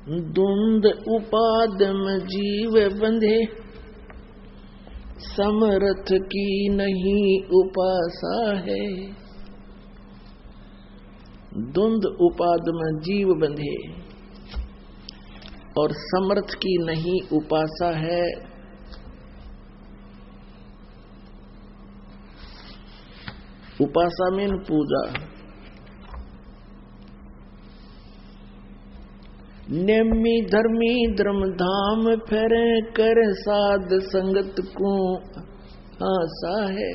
धुंध उपादम जीव बंधे, समर्थ की नहीं उपासा है। धुंध उपादम जीव बंधे और समर्थ की नहीं उपासा है। उपासा मीन पूजा। नेमी धर्मी धर्म धाम फेरे कर साध संगत को आशा है।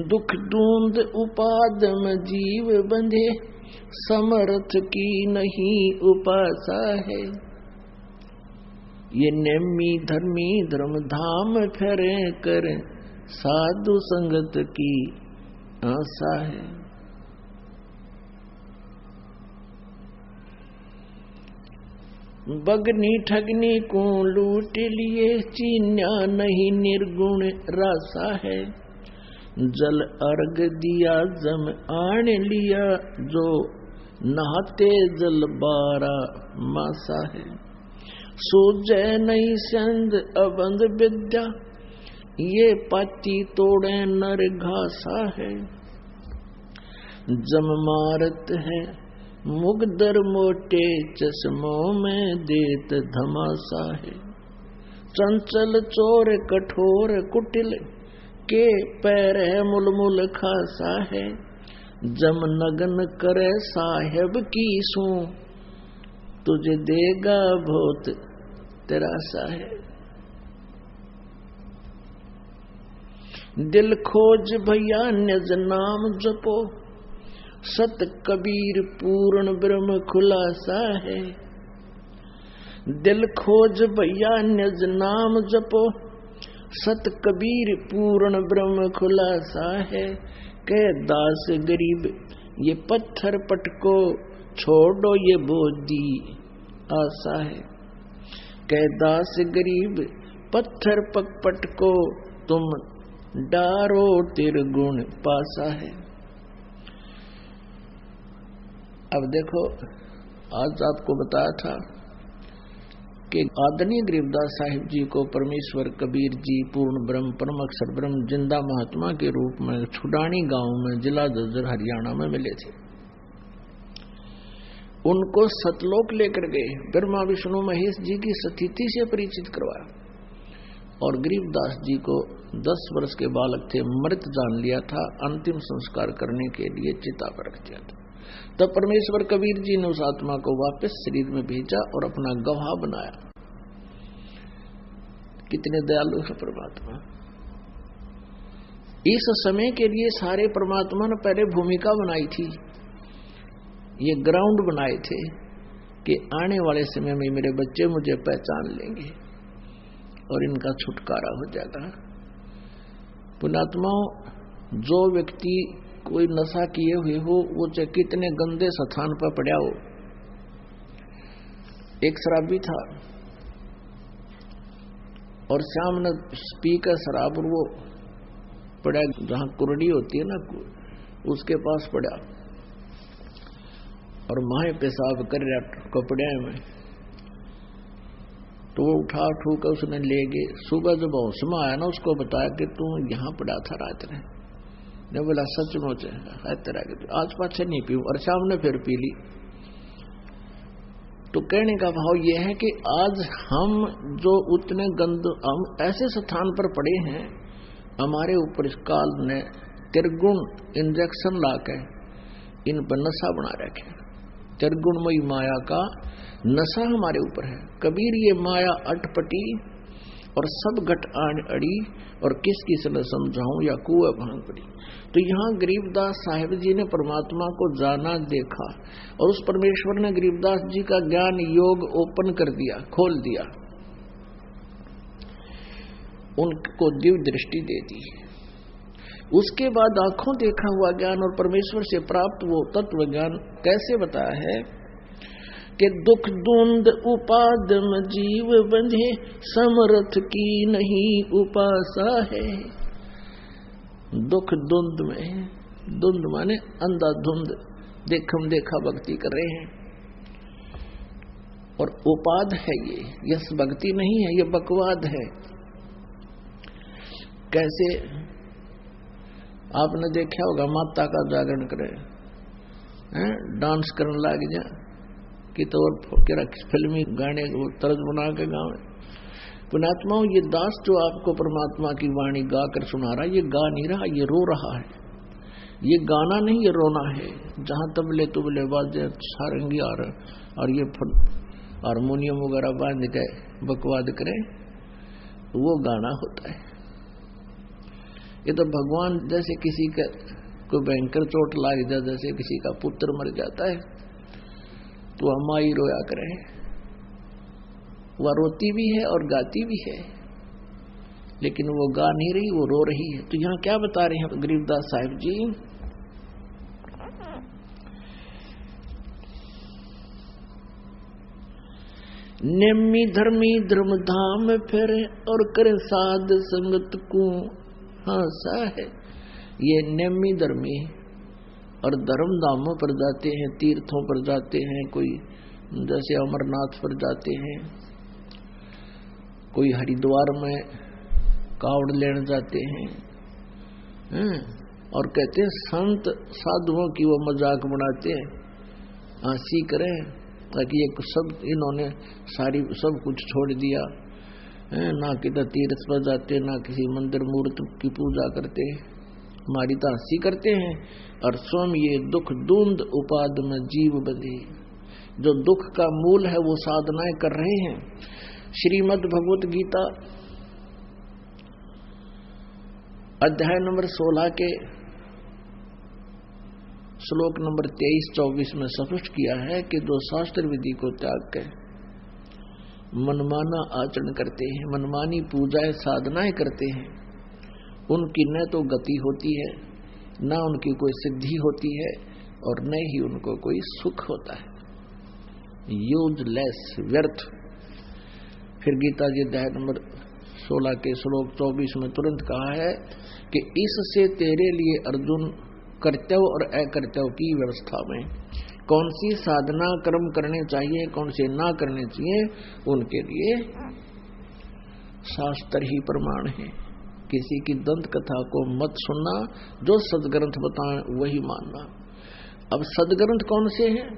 दुख धुंध उपादम जीव बंधे, समर्थ की नहीं उपासा है। ये नेमी धर्मी धर्म धाम फेरे कर साधु संगत की आशा है। बगनी ठगनी को लूट लिए, चीन्या नहीं निर्गुण रासा है। जल अर्घ दिया जम आन लिया, जो नहाते जल बारा मासा है। सूझे नहीं संद अबंध विद्या, ये पाती तोड़े नर घासा है। जम मारत है मुगदर मोटे, चश्मों में देत धमासा है। चंचल चोर कठोर कुटिल, के पैर है मुलमुल खासा है। जम नगन करे साहेब की सू, तुझे देगा बहुत तेरासा है। दिल खोज भैया निज नाम जपो, सत कबीर पूर्ण ब्रह्म खुलासा है। दिल खोज भैया निज नाम जपो, सत कबीर पूर्ण ब्रह्म खुलासा है। कह दास गरीब ये पत्थर पटको, छोड़ो ये बोधी आशा है। कह दास गरीब पत्थर पटको, तुम डारो तिरगुण पासा है। अब देखो, आज आपको बताया था कि आदरणीय गरीबदास साहिब जी को परमेश्वर कबीर जी पूर्ण ब्रह्म परम अक्षर ब्रह्म जिंदा महात्मा के रूप में छुडानी गांव में जिला झज्जर हरियाणा में मिले थे। उनको सतलोक लेकर गए, ब्रह्मा विष्णु महेश जी की स्थिति से परिचित करवाया और गरीबदास जी को 10 वर्ष के बालक थे, मृत जान लिया था। अंतिम संस्कार करने के लिए चिता पर रख दिया था। तब परमेश्वर कबीर जी ने उस आत्मा को वापस शरीर में भेजा और अपना गवाह बनाया। कितने दयालु है परमात्मा। इस समय के लिए सारे परमात्मा ने पहले भूमिका बनाई थी, ये ग्राउंड बनाए थे कि आने वाले समय में मेरे बच्चे मुझे पहचान लेंगे और इनका छुटकारा हो जाएगा। पुण्यात्माओं, जो व्यक्ति कोई नशा किए हुए हो, वो चाहे कितने गंदे स्थान पर पड़ा हो। एक शराबी था और शाम ने पी कर शराब, और वो पड़ा जहां कुरड़ी होती है ना, उसके पास पड़ा और माहे पेशाब कर रहा कपड़े में। तो वो उठा कर उसने ले गए। सुबह जब होश में आया ना, उसको बताया कि तू यहाँ पड़ा था रात ने बोला सचमुच है तेरा, आज पाछे नहीं पीऊं। और शाम ने फिर पी ली। तो कहने का भाव यह है कि आज हम जो उतने हम ऐसे स्थान पर पड़े हैं, हमारे ऊपर इस काल ने त्रिगुण इंजेक्शन लाकर इन पर नशा बना रखे। त्रिगुणमयी माया का नशा हमारे ऊपर है। कबीर ये माया अटपटी और सब घट आन अड़ी, और किस किस ने समझाऊं या कुएं भांग पड़ी। तो यहाँ गरीबदास साहिब जी ने परमात्मा को जाना, देखा, और उस परमेश्वर ने गरीबदास जी का ज्ञान योग ओपन कर दिया, खोल दिया, उनको दिव्य दृष्टि दे दी। उसके बाद आंखों देखा हुआ ज्ञान और परमेश्वर से प्राप्त वो तत्व ज्ञान कैसे बताया है कि दुख धुंध उपादम जीव बंधे, समर्थ की नहीं उपासा है। दुख धुंध में धुंध माने अंधाधुंध, देखम देखा भक्ति कर रहे हैं। और उपाद है ये, यस भक्ति नहीं है, ये बकवाद है। कैसे आपने देखा होगा, माता का जागरण करे हैं, डांस करने लग जा कि तो और फिल्मी गाने वो तर्ज बना के गावे। पुण्यात्माओं, ये दास जो आपको परमात्मा की वाणी गा कर सुना रहा है, ये गा नहीं रहा, ये रो रहा है। ये गाना नहीं, ये रोना है। जहां तबले तुबले बाजे, सारंगी आ रहा और ये हारमोनियम वगैरह बांध के बकवाद करे, वो गाना होता है। ये तो भगवान जैसे किसी का कोई भयंकर चोट लाग जाए, जैसे किसी का पुत्र मर जाता है तो अम्माई रोया करे, वह रोती भी है और गाती भी है, लेकिन वो गा नहीं रही, वो रो रही है। तो यहां क्या बता रहे हैं गरीबदास साहिब जी? नेमी धर्मी धर्म धाम फिरे और करे साध संगत को हासा है। ये नेमी धर्मी और धर्म धामों पर जाते हैं, तीर्थों पर जाते हैं, कोई जैसे अमरनाथ पर जाते हैं, कोई हरिद्वार में कावड़ लेने जाते हैं, और कहते हैं संत साधुओं की वो मजाक बनाते हैं, हंसी करें ताकि ये सब इन्होंने सारी सब कुछ छोड़ दिया, ना किधर तीर्थ पर जाते, ना किसी मंदिर मूर्ति की पूजा करते, हमारी तो हंसी करते हैं और स्वयं ये दुख धुंध उपाद में जीव बंधे। जो दुख का मूल है वो साधनाएं कर रहे हैं। श्रीमद् भगवत गीता अध्याय नंबर 16 के श्लोक नंबर 23-24 में स्पष्ट किया है कि जो शास्त्र विधि को त्याग कर मनमाना आचरण करते हैं, मनमानी पूजाएं साधनाएं करते हैं, उनकी न तो गति होती है, न उनकी कोई सिद्धि होती है, और न ही उनको कोई सुख होता है। यूजलेस, व्यर्थ। फिर गीता जी अध्याय नंबर 16 के श्लोक 24 में तुरंत कहा है कि इससे तेरे लिए अर्जुन कर्तव्य और अकर्तव्य की व्यवस्था में कौन सी साधना कर्म करने चाहिए, कौन से ना करने चाहिए, उनके लिए शास्त्र ही प्रमाण है। किसी की दंत कथा को मत सुनना, जो सदग्रंथ बताएं वही मानना। अब सदग्रंथ कौन से हैं?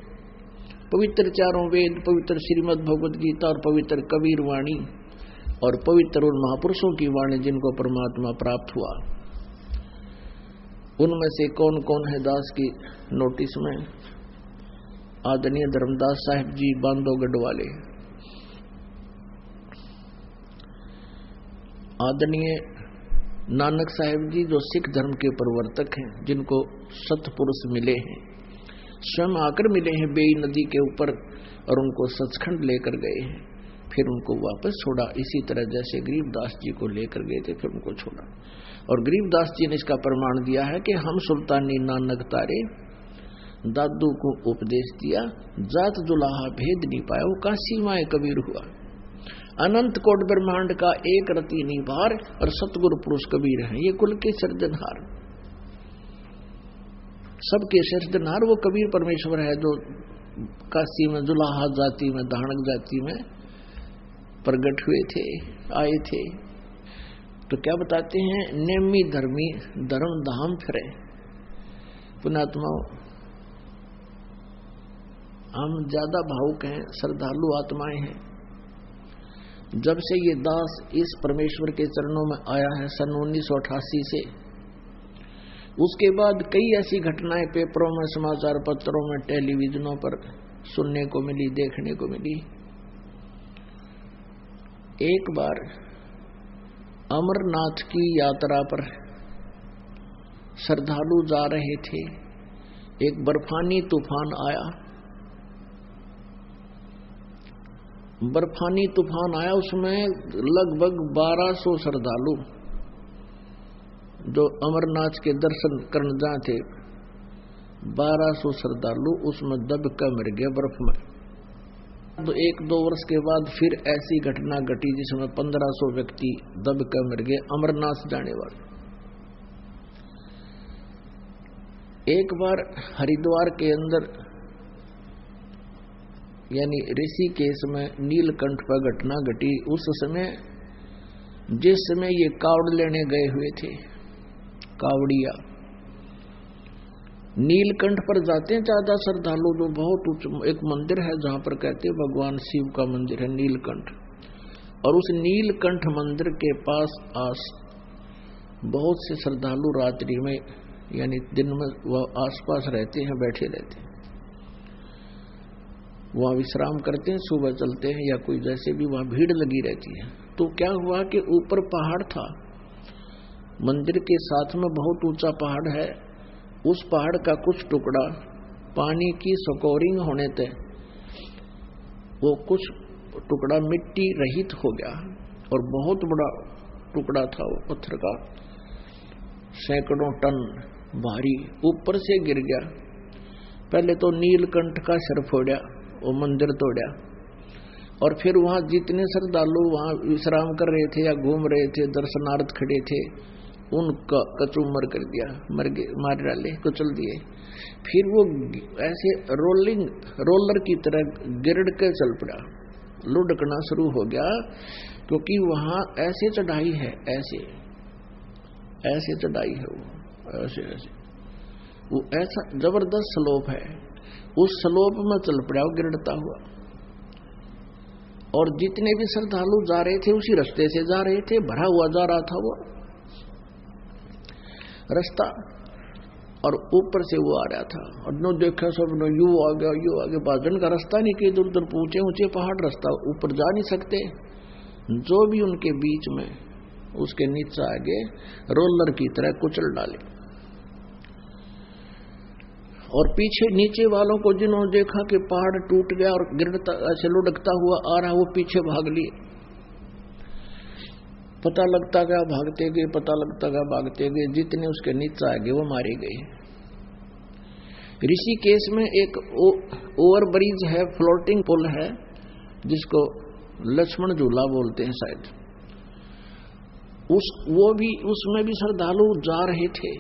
पवित्र चारों वेद, पवित्र श्रीमद् भगवत गीता और पवित्र कबीर वाणी और पवित्र उन महापुरुषों की वाणी जिनको परमात्मा प्राप्त हुआ। उनमें से कौन कौन है दास की नोटिस में? आदरणीय धर्मदास साहिब जी बांधवगढ़ वाले, आदरणीय नानक साहिब जी जो सिख धर्म के प्रवर्तक हैं, जिनको सतपुरुष मिले हैं, स्वयं आकर मिले हैं बेई नदी के ऊपर और उनको सचखंड लेकर गए हैं, फिर उनको वापस छोड़ा। इसी तरह जैसे गरीबदास जी को लेकर गए थे फिर उनको छोड़ा। और गरीबदास जी ने इसका प्रमाण दिया है कि हम सुल्तानी नानक तारे दादू को उपदेश दिया, जात जुलाहा भेद नहीं पाया, वो काशी माए कबीर हुआ। अनंत कोट ब्रह्मांड का एक रति निभार और सतगुरु पुरुष कबीर है, ये कुल के सिरजनहार, सबके सिरजनहार वो कबीर परमेश्वर है, जो काशी में जुलाहा जाति में, धानक जाति में प्रकट हुए थे, आए थे। तो क्या बताते हैं? नेमी धर्मी धर्म धाम फिरे। पुण्यात्माओं, हम ज्यादा भावुक हैं, श्रद्धालु आत्माएं हैं। जब से ये दास इस परमेश्वर के चरणों में आया है सन 1988 से, उसके बाद कई ऐसी घटनाएं पेपरों में, समाचार पत्रों में, टेलीविजनों पर सुनने को मिली, देखने को मिली। एक बार अमरनाथ की यात्रा पर श्रद्धालु जा रहे थे, एक बर्फानी तूफान आया। बर्फानी तूफान आया, उसमें लगभग 1200 श्रद्धालु जो अमरनाथ के दर्शन करने जाए थे, 1200 श्रद्धालु उसमें दब कर मर गए बर्फ में। तो 1-2 वर्ष के बाद फिर ऐसी घटना घटी जिसमें 1500 व्यक्ति दब कर मर गए, अमरनाथ जाने वाले। एक बार हरिद्वार के अंदर यानी ऋषिकेश में नीलकंठ पर घटना घटी। उस समय जिस समय ये कावड़ लेने गए हुए थे, कावड़िया नीलकंठ पर जाते हैं ज्यादा श्रद्धालु, जो बहुत उच्च एक मंदिर है जहां पर कहते हैं भगवान शिव का मंदिर है नीलकंठ। और उस नीलकंठ मंदिर के पास बहुत से श्रद्धालु रात्रि में यानी दिन में वह आसपास रहते हैं, बैठे रहते हैं, वहां विश्राम करते हैं, सुबह चलते हैं या कोई जैसे भी वहां भीड़ लगी रहती है। तो क्या हुआ कि ऊपर पहाड़ था, मंदिर के साथ में बहुत ऊंचा पहाड़ है। उस पहाड़ का कुछ टुकड़ा पानी की स्कोरिंग होने तक वो कुछ टुकड़ा मिट्टी रहित हो गया और बहुत बड़ा टुकड़ा था वो पत्थर का, सैकड़ों टन भारी, ऊपर से गिर गया। पहले तो नीलकंठ का सिर फोड़ा, वो मंदिर तोड़ा, और फिर वहां जितने श्रद्धालु वहां विश्राम कर रहे थे या घूम रहे थे, दर्शनार्थ खड़े थे, उनका कचूमर कर दिया, मार डाले, कुचल दिए। फिर वो ऐसे रोलर की तरह गिरड़ के चल पड़ा, लुढ़कना शुरू हो गया, क्योंकि वहां ऐसे चढ़ाई है, ऐसे चढ़ाई है, वो ऐसे वो ऐसा जबरदस्त स्लोप है। उस स्लोप में चल पड़ा वो गिरता हुआ, और जितने भी श्रद्धालु जा रहे थे उसी रास्ते से जा रहे थे, भरा हुआ जा रहा था वो रास्ता, और ऊपर से वो आ रहा था। और नो देखा सब नो यू आ गया, बाजन का रास्ता नहीं, कि इधर उधर ऊंचे ऊंचे पहाड़, रास्ता ऊपर जा नहीं सकते। जो भी उनके बीच में उसके नीचे आगे रोलर की तरह कुचल डाले, और पीछे नीचे वालों को जिन्होंने देखा कि पहाड़ टूट गया और गिरता ऐसे लुढ़कता हुआ आ रहा, वो पीछे भाग लिए। पता लगता गया भागते गए, पता लगता गया भागते गए, जितने उसके नीचे आ गए वो मारे गए। ऋषिकेश में एक ओवर ब्रिज है, फ्लोटिंग पुल है, जिसको लक्ष्मण झूला बोलते हैं शायद। उसमें भी श्रद्धालु जा रहे थे,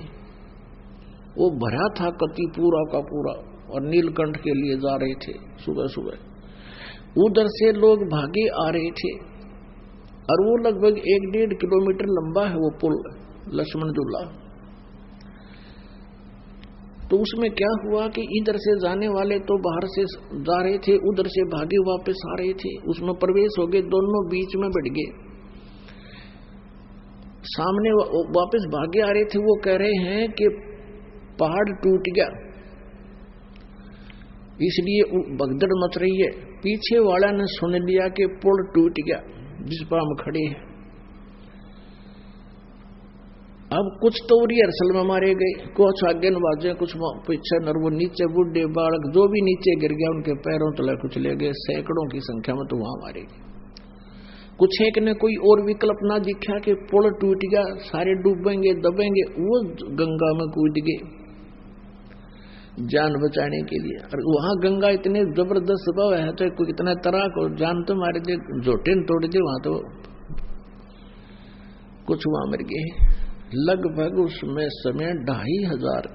वो भरा था कति पूरा का पूरा, और नीलकंठ के लिए जा रहे थे सुबह सुबह। उधर से लोग भागे आ रहे थे, और वो लगभग 1-1.5 किलोमीटर लंबा है वो पुल, लक्ष्मण झूला। तो उसमें क्या हुआ कि इधर से जाने वाले तो बाहर से जा रहे थे, उधर से भागे वापस आ रहे थे, उसमें प्रवेश हो गए, दोनों बीच में बैठ गए। सामने वापस भागे आ रहे थे, वो कह रहे हैं कि पहाड़ टूट गया, इसलिए भगदड़ मच रही है। पीछे वाला ने सुन लिया कि पुल टूट गया जिस पर हम खड़े हैं। अब कुछ तो रिहर्सल में मारे गए, कुछ आगे नवाजे, कुछ पीछे, और वो नीचे बूढ़े बालक जो भी नीचे गिर गया उनके पैरों तले कुछ ले गए, सैकड़ों की संख्या में तो वहां मारे गए। कुछ एक ने कोई और विकल्प ना दिखा कि पुल टूट गया, सारे डूबेंगे दबेंगे, वो गंगा में कूद गए जान बचाने के लिए। और वहां गंगा इतने जबरदस्त स्वभाव है, तो कोई कितना तरह को जान तो मारे दे, झोटे तोड़ दे, वहां तो कुछ वहां मर गए। लगभग उसमें समय 2500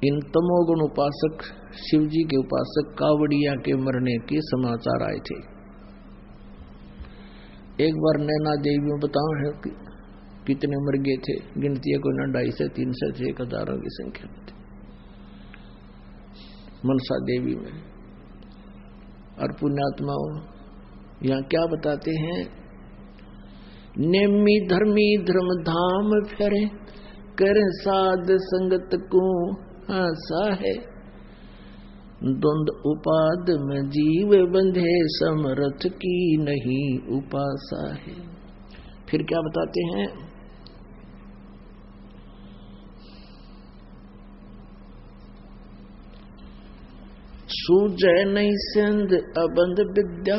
इन तमोगुण उपासक, शिवजी के उपासक कावड़िया के मरने के समाचार आए थे। एक बार नैना देवी में बताओ है कि कितने मर गए थे, गिनती है कोई ना 250 से 300 से 1000 की संख्या में थे मनसा देवी में। और पुण्यात्माओं यहाँ क्या बताते हैं, नेमी धर्मी धर्म धाम फेरे, कर साध संगत को आसा है, द्वंद उपाद में जीव बंधे, समरथ की नहीं उपासा है। फिर क्या बताते हैं, सूजय नहीं सिंध अबंध विद्या,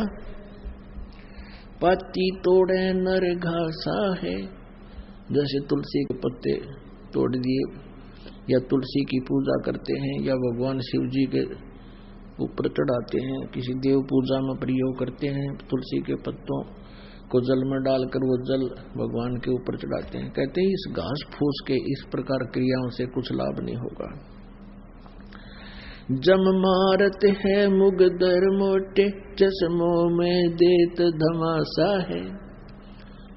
पाती तोड़े नर घासा है। जैसे तुलसी के पत्ते तोड़ दिए, या तुलसी की पूजा करते हैं, या भगवान शिव जी के ऊपर चढ़ाते हैं, किसी देव पूजा में प्रयोग करते हैं तुलसी के पत्तों, को जल में डालकर वो जल भगवान के ऊपर चढ़ाते हैं। कहते हैं इस घास फूस के इस प्रकार क्रियाओं से कुछ लाभ नहीं होगा। जम मारत है मुगदर मोटे, चश्मों में देत धमासा है।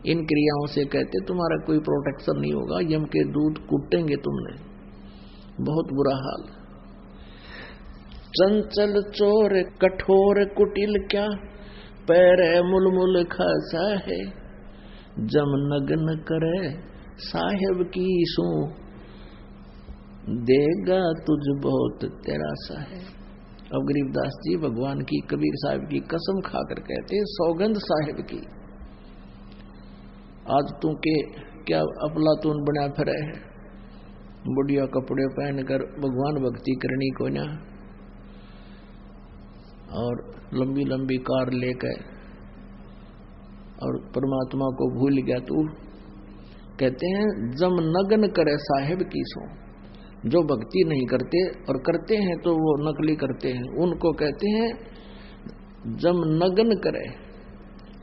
इन क्रियाओं से कहते तुम्हारा कोई प्रोटेक्शन नहीं होगा, यम के दूध कूटेंगे तुमने, बहुत बुरा हाल। चंचल चोर कठोर कुटिल क्या, पैर मुलमुल खासा है। जम नग्न करे साहेब की सू, देगा तुझ बहुत तेरासा है। अब गरीबदास जी भगवान की कबीर साहब की कसम खाकर कहते सौगंध साहेब की, आज तू के क्या अफलातून बना फिरे है, बुढ़िया कपड़े पहनकर भगवान भक्ति करनी को ना, और लंबी लंबी कार लेकर और परमात्मा को भूल गया तू। कहते हैं जम नग्न करे साहेब की सो, जो भक्ति नहीं करते और करते हैं तो वो नकली करते हैं, उनको कहते हैं जम नग्न करे,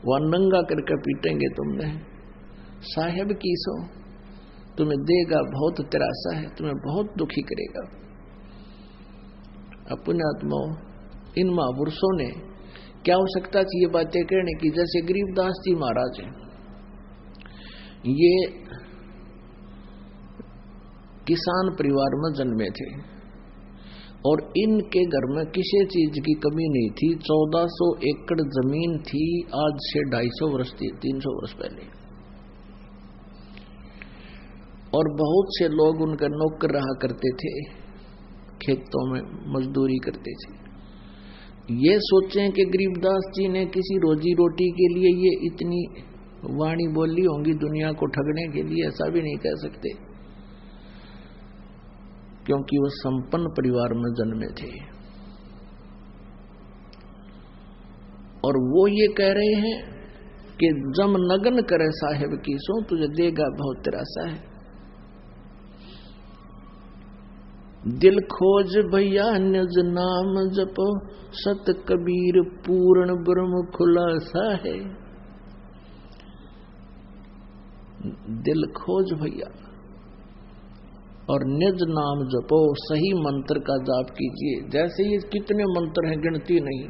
वह नंगा करके पीटेंगे तुमने। साहेब की सो, तुम्हें देगा बहुत तेरासा है, तुम्हें बहुत दुखी करेगा। अपने आत्माओं, इन महापुरुषों ने क्या आवश्यकता थी ये बातें कहने की। जैसे गरीबदास जी महाराज हैं, ये किसान परिवार में जन्मे थे और इनके घर में किसी चीज की कमी नहीं थी। 1400 एकड़ जमीन थी, आज से 250 वर्ष थी, 300 वर्ष पहले। और बहुत से लोग उनका नौकर रहा करते थे, खेतों में मजदूरी करते थे। ये सोचें कि गरीबदास जी ने किसी रोजी रोटी के लिए ये इतनी वाणी बोली होंगी दुनिया को ठगने के लिए, ऐसा भी नहीं कह सकते, क्योंकि वो संपन्न परिवार में जन्मे थे। और वो ये कह रहे हैं कि जम नग्न करे साहेब की सो, तुझे देगा बहुत तेरासा है। दिल खोज भैया निज नाम जपो, सत कबीर पूर्ण ब्रह्म खुलासा है। दिल खोज भैया और निज नाम जपो, सही मंत्र का जाप कीजिए। जैसे ये कितने मंत्र हैं, गिनती नहीं।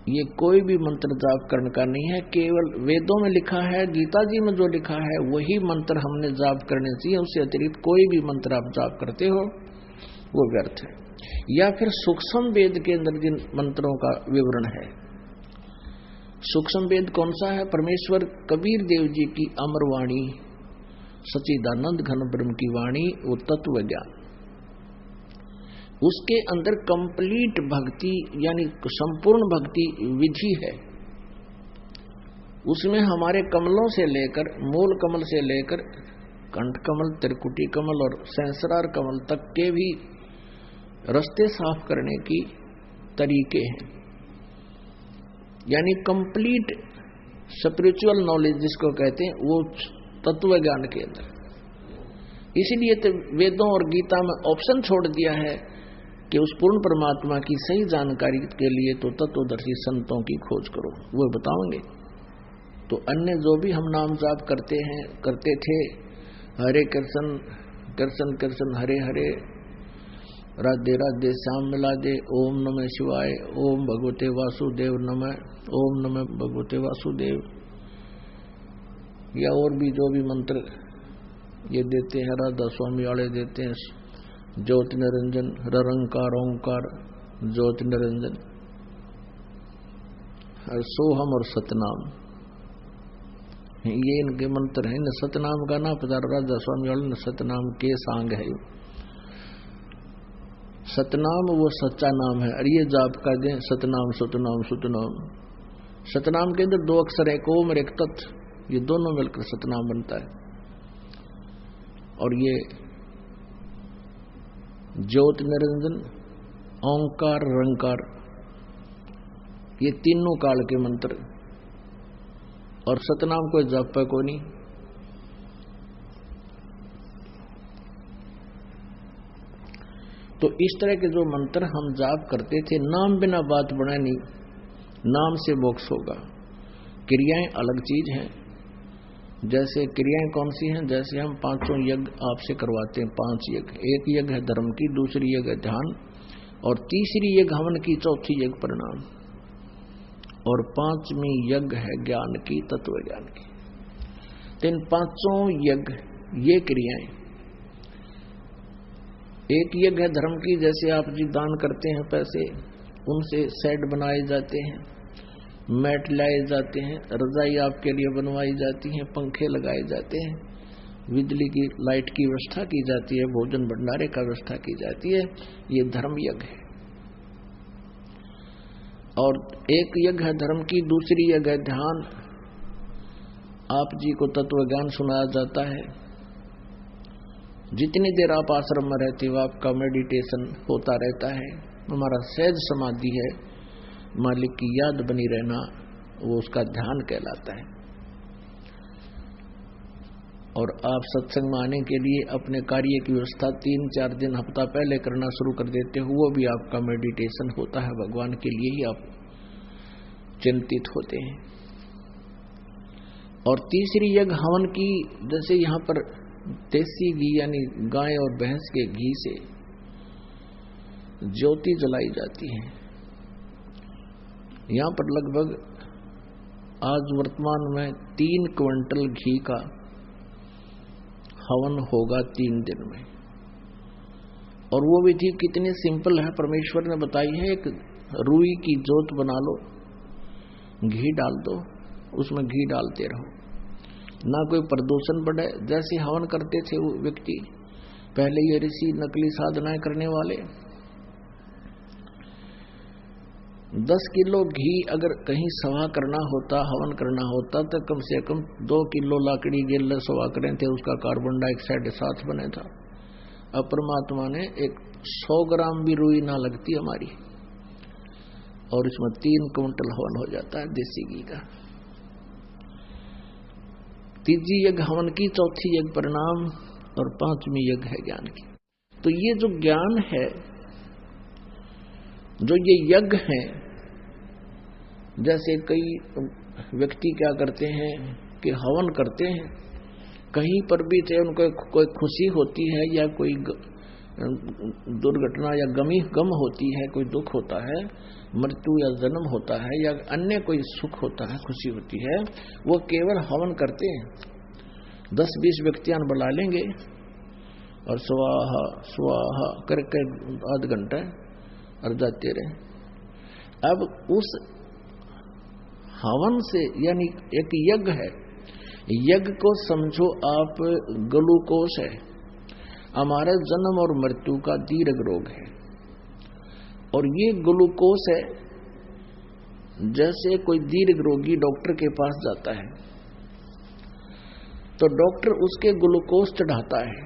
ये कोई भी मंत्र जाप करने का नहीं है, केवल वेदों में लिखा है, गीता जी में जो लिखा है वही मंत्र हमने जाप करने चाहिए। उससे अतिरिक्त कोई भी मंत्र आप जाप करते हो वो व्यर्थ है। या फिर सूक्ष्म वेद के अंदर जिन मंत्रों का विवरण है, सूक्ष्म वेद कौन सा है? परमेश्वर कबीर देव जी की अमर वाणी, सच्चिदानंद घन ब्रह्म की वाणी, वो तत्व ज्ञान, उसके अंदर कंप्लीट भक्ति यानी संपूर्ण भक्ति विधि है। उसमें हमारे कमलों से लेकर, मूल कमल से लेकर कंठ कमल, त्रिकुटी कमल और सहस्रार कमल तक के भी रास्ते साफ करने की तरीके हैं। यानी कंप्लीट स्पिरिचुअल नॉलेज जिसको कहते हैं, वो तत्व ज्ञान के अंदर। इसीलिए तो वेदों और गीता में ऑप्शन छोड़ दिया है कि उस पूर्ण परमात्मा की सही जानकारी के लिए तो तत्वदर्शी संतों की खोज करो, वो बताओगे। तो अन्य जो भी हम नाम जाप करते हैं, करते थे, हरे कृष्ण कृष्ण कृष्ण हरे हरे, राधे राधे श्याम मिला दे, ओम नमः शिवाय, ओम भगवते वासुदेव नमः, ओम नमः भगवते वासुदेव, या और भी जो भी मंत्र ये देते हैं, राधा स्वामी वाले देते हैं, ज्योति निरंजन, रंकार ओंकार ज्योति निरंजन, और सोहम और सतनाम, ये इनके मंत्र हैं। सतनाम का ना पता, राधा स्वामी वाले ने सतनाम के सांग है। सतनाम वो सच्चा नाम है, और ये जाप का दें सतनाम सतनाम सतनाम। सतनाम के अंदर 2 अक्षर, एक ओम और एक तत्, ये दोनों मिलकर सतनाम बनता है। और ये ज्योति निरंजन, ओंकार, रंकार, ये तीनों काल के मंत्र। और सतनाम कोई जाप पे को नहीं। तो इस तरह के जो मंत्र हम जाप करते थे, नाम बिना बात बना नहीं, नाम से मोक्ष होगा। क्रियाएं अलग चीज हैं। जैसे क्रियाएं कौन सी हैं? जैसे हम 5 यज्ञ आपसे करवाते हैं, 5 यज्ञ। एक यज्ञ है धर्म की, दूसरी यज्ञ है ध्यान, और तीसरी यज्ञ हवन की, चौथी यज्ञ परिणाम, और 5वीं यज्ञ है ज्ञान की, तत्व ज्ञान की। तो इन 5 यज्ञ ये क्रियाएं, एक यज्ञ है धर्म की, जैसे आप जी दान करते हैं पैसे, उनसे सेट बनाए जाते हैं, मैट लाए जाते हैं, रजाई आपके लिए बनवाई जाती है, पंखे लगाए जाते हैं, बिजली की लाइट की व्यवस्था की जाती है, भोजन भंडारे का व्यवस्था की जाती है। ये धर्म यज्ञ है। और एक यज्ञ है धर्म की, दूसरी यज्ञ है ध्यान। आप जी को तत्व ज्ञान सुनाया जाता है। जितनी देर आप आश्रम में रहते हो आपका मेडिटेशन होता रहता है। हमारा सहज समाधि है, मालिक की याद बनी रहना, वो उसका ध्यान कहलाता है। और आप सत्संग में आने के लिए अपने कार्य की व्यवस्था 3-4 दिन, हफ्ता पहले करना शुरू कर देते हो, वो भी आपका मेडिटेशन होता है। भगवान के लिए ही आप चिंतित होते हैं। और तीसरी यज्ञ हवन की, जैसे यहाँ पर देसी घी यानी गाय और भैंस के घी से ज्योति जलाई जाती है। यहाँ पर लगभग आज वर्तमान में 3 क्विंटल घी का हवन होगा 3 दिन में। और वो विधि कितनी सिंपल है, परमेश्वर ने बताई है। एक रुई की जोत बना लो, घी डाल दो, उसमें घी डालते रहो, ना कोई प्रदूषण बढ़े। जैसे हवन करते थे वो व्यक्ति पहले, ये ऋषि नकली साधनाएं करने वाले, 10 किलो घी अगर कहीं सवा करना होता, हवन करना होता, तो कम से कम 2 किलो लाकड़ी गिल्ले सवा करें थे, उसका कार्बन डाइऑक्साइड साथ बने था। अब परमात्मा ने एक 100 ग्राम भी रुई ना लगती हमारी, और इसमें 3 क्विंटल हवन हो जाता है देसी घी का। तीसरी यज्ञ हवन की, चौथी यज्ञ परिणाम, और 5वीं यज्ञ है ज्ञान की। तो ये जो ज्ञान है, जो ये यज्ञ है, जैसे कई व्यक्ति क्या करते हैं कि हवन करते हैं, कहीं पर भी चाहे उनको कोई खुशी होती है या कोई दुर्घटना या गम होती है, कोई दुख होता है, मृत्यु या जन्म होता है, या अन्य कोई सुख होता है, खुशी होती है, वो केवल हवन करते हैं। 10-20 व्यक्तियां बुला लेंगे और स्वाहा स्वाहा करके आध घंटा और जाते रहे। अब उस हवन से, यानी एक यज्ञ है, यज्ञ को समझो आप ग्लूकोज है, हमारे जन्म और मृत्यु का दीर्घ रोग है। और ये ग्लूकोज है, जैसे कोई दीर्घ रोगी डॉक्टर के पास जाता है तो डॉक्टर उसके ग्लूकोज चढ़ाता है,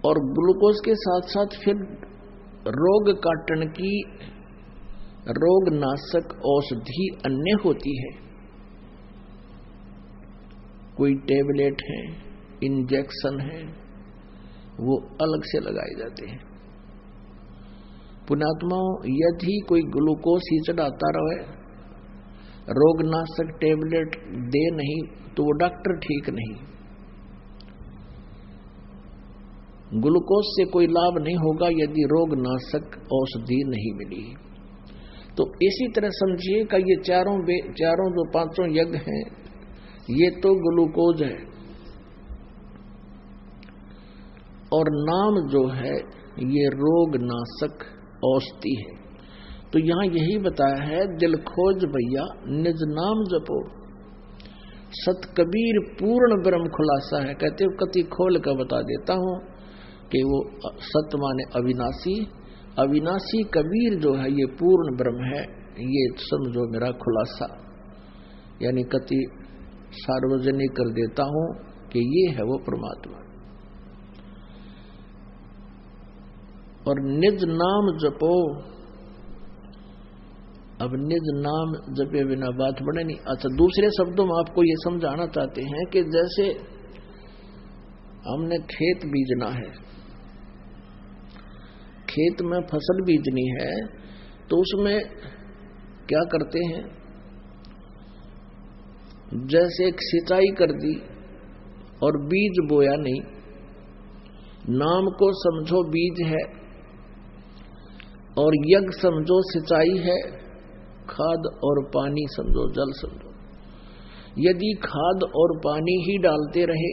और ग्लूकोज के साथ साथ फिर रोग काटने की रोग नाशक औषधि अन्य होती है। कोई टेबलेट है, इंजेक्शन है, वो अलग से लगाए जाते हैं। पुण्यात्माओं, यदि कोई ग्लूकोज ही चढ़ाता रहे, रोगनाशक टेबलेट दे नहीं, तो वो डॉक्टर ठीक नहीं। ग्लूकोज से कोई लाभ नहीं होगा यदि रोगनाशक औषधि नहीं मिली। तो इसी तरह समझिए कि ये चारों जो 5 यज्ञ हैं, ये तो ग्लूकोज है, और नाम जो है ये रोगनाशक औषधि है। तो यहां यही बताया है, दिल खोज भैया निज नाम जपो, सत कबीर पूर्ण ब्रह्म खुलासा है। कहते हो कति खोल कर बता देता हूं कि वो सत्य माने अविनाशी, अविनाशी कबीर जो है ये पूर्ण ब्रह्म है, ये समझो मेरा खुलासा, यानी कति सार्वजनिक कर देता हूं कि ये है वो परमात्मा। और निज नाम जपो, अब निज नाम जपे बिना बात बने नहीं। अच्छा, दूसरे शब्दों में आपको ये समझाना चाहते हैं कि जैसे हमने खेत बीजना है, खेत में फसल बीजनी है, तो उसमें क्या करते हैं, जैसे एक सिंचाई कर दी और बीज बोया नहीं, नाम को समझो बीज है और यज्ञ समझो सिंचाई है, खाद और पानी समझो जल समझो। यदि खाद और पानी ही डालते रहे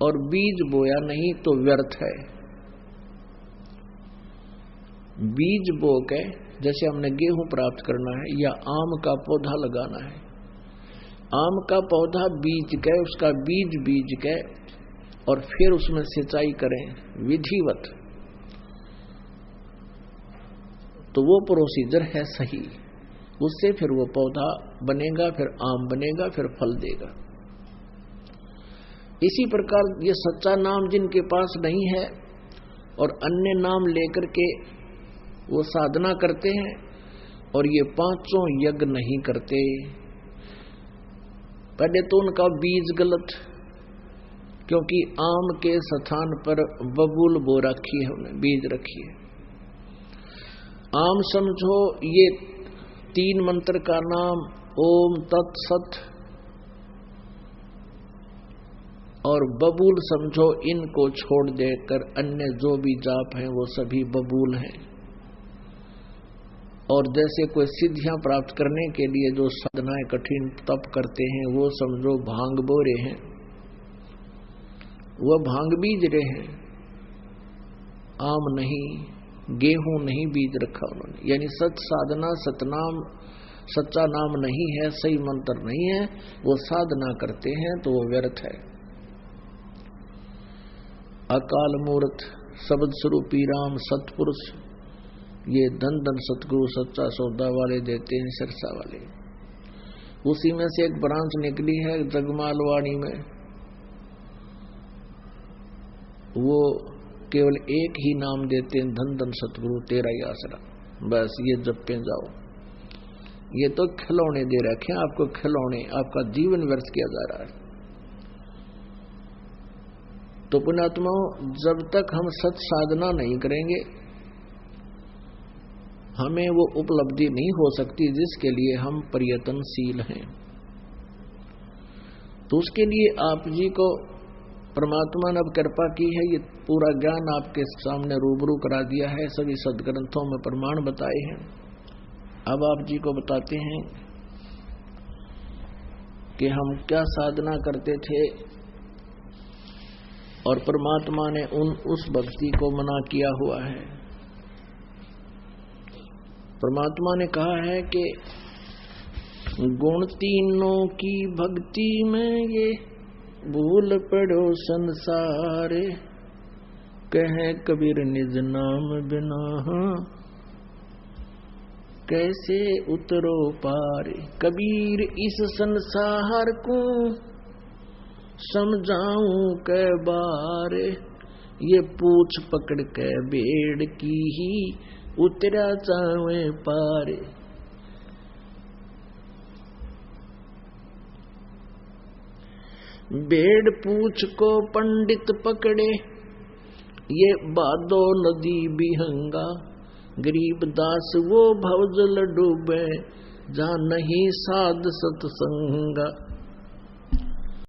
और बीज बोया नहीं तो व्यर्थ है। बीज बो के, जैसे हमने गेहूं प्राप्त करना है या आम का पौधा लगाना है, आम का पौधा बीज के, उसका बीज के और फिर उसमें सिंचाई करें विधिवत, तो वो प्रोसीजर है सही। उससे फिर वो पौधा बनेगा, फिर आम बनेगा, फिर फल देगा। इसी प्रकार ये सच्चा नाम जिनके पास नहीं है और अन्य नाम लेकर के वो साधना करते हैं और ये पांचों यज्ञ नहीं करते। पहले तो उनका बीज गलत, क्योंकि आम के स्थान पर बबूल बो रखी है, उन्हें बीज रखी है। आम समझो ये 3 मंत्र का नाम ओम तत्सत, और बबूल समझो इनको छोड़ देकर अन्य जो भी जाप हैं वो सभी बबूल हैं। और जैसे कोई सिद्धियां प्राप्त करने के लिए जो साधनाएं कठिन तप करते हैं वो समझो भांग बोरे हैं, वह भांग बीज रहे हैं, आम नहीं, गेहूं नहीं बीज रखा उन्होंने। यानी सच साधना, सतनाम, सच्चा नाम नहीं है, सही मंत्र नहीं है, वो साधना करते हैं तो वो व्यर्थ है। अकाल मूर्त, शब्द स्वरूपी राम, सतपुरुष, ये धन धन सतगुरु सच्चा सौदा वाले देते हैं, सिरसा वाले। उसी में से एक ब्रांच निकली है जगमालवाणी में, वो केवल एक ही नाम देते हैं, धन धन सतगुरु तेरा ही आसरा, बस ये जपते जाओ। ये तो खिलौने दे रखे हैं आपको, खिलौने, आपका जीवन व्यर्थ किया जा रहा है। तो पुण्यात्माओं, जब तक हम सत साधना नहीं करेंगे हमें वो उपलब्धि नहीं हो सकती जिसके लिए हम प्रयत्नशील हैं। तो उसके लिए आप जी को परमात्मा ने अब कृपा की है, ये पूरा ज्ञान आपके सामने रूबरू करा दिया है, सभी सदग्रंथों में प्रमाण बताए हैं। अब आप जी को बताते हैं कि हम क्या साधना करते थे और परमात्मा ने उस भक्ति को मना किया हुआ है। परमात्मा ने कहा है कि गुण तीनों की भक्ति में ये भूल पड़ो संसार, कहे कबीर निज नाम बिना कैसे उतरो पार। कबीर इस संसार को समझाऊं कै बार, ये पूछ पकड़ के बेड़ की ही उतरा चावे पार। बेड़ पूछ को पंडित पकड़े, ये बादो नदी बिहंगा, गरीब दास वो भवजल डूबे, जहाँ नहीं साध सत्संगा।